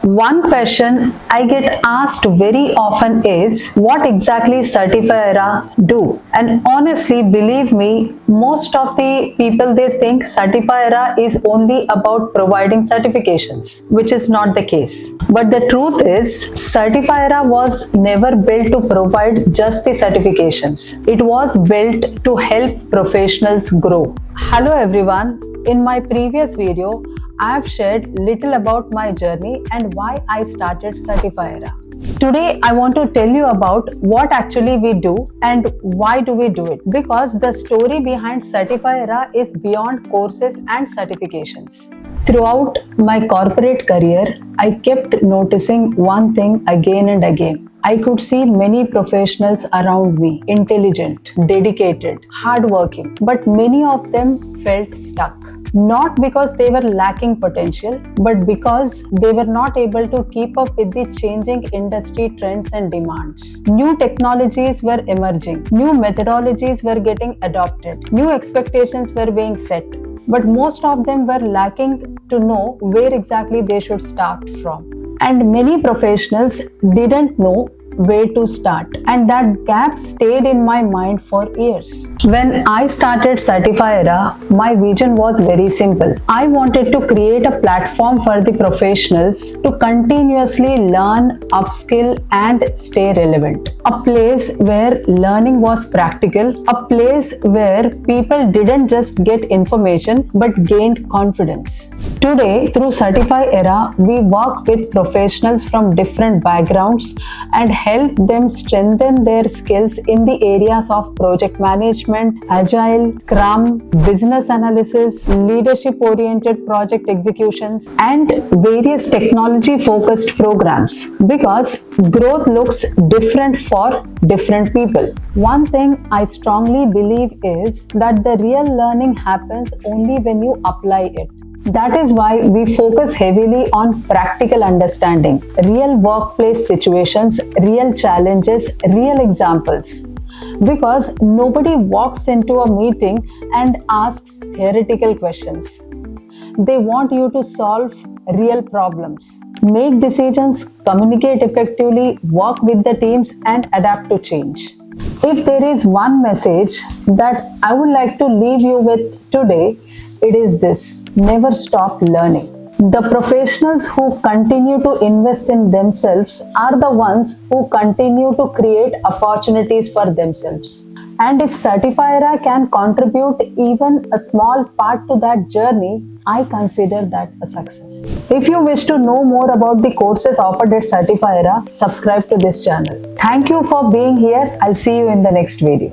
One question I get asked very often is what exactly Certify-Era do? And honestly, believe me, most of the people they think Certify-Era is only about providing certifications, which is not the case. But the truth is, Certify-Era was never built to provide just the certifications. It was built to help professionals grow. Hello everyone. In my previous video, I have shared little about my journey and why I started Certify-Era. Today, I want to tell you about what actually we do and why do we do it. Because the story behind Certify-Era is beyond courses and certifications. Throughout my corporate career, I kept noticing one thing again and again. I could see many professionals around me, intelligent, dedicated, hardworking, but many of them felt stuck. Not because they were lacking potential, but because they were not able to keep up with the changing industry trends and demands. New technologies were emerging, new methodologies were getting adopted, new expectations were being set, but most of them were lacking to know where exactly they should start from. And many professionals didn't know where to start, and that gap stayed in my mind for years. When I started Certify-Era, my vision was very simple. I wanted to create a platform for the professionals to continuously learn, upskill and stay relevant. A place where learning was practical, a place where people didn't just get information but gained confidence. Today, through Certify-Era, we work with professionals from different backgrounds and help them strengthen their skills in the areas of project management, agile, scrum, business analysis, leadership-oriented project executions, and various technology-focused programs. Because growth looks different for different people. One thing I strongly believe is that the real learning happens only when you apply it. That is why we focus heavily on practical understanding, real workplace situations, real challenges, real examples. Because nobody walks into a meeting and asks theoretical questions. They want you to solve real problems, make decisions, communicate effectively, work with the teams, and adapt to change. If there is one message that I would like to leave you with today, it is this: never stop learning. The professionals who continue to invest in themselves are the ones who continue to create opportunities for themselves. And if Certify-Era can contribute even a small part to that journey, I consider that a success. If you wish to know more about the courses offered at Certify-Era, subscribe to this channel. Thank you for being here. I'll see you in the next video.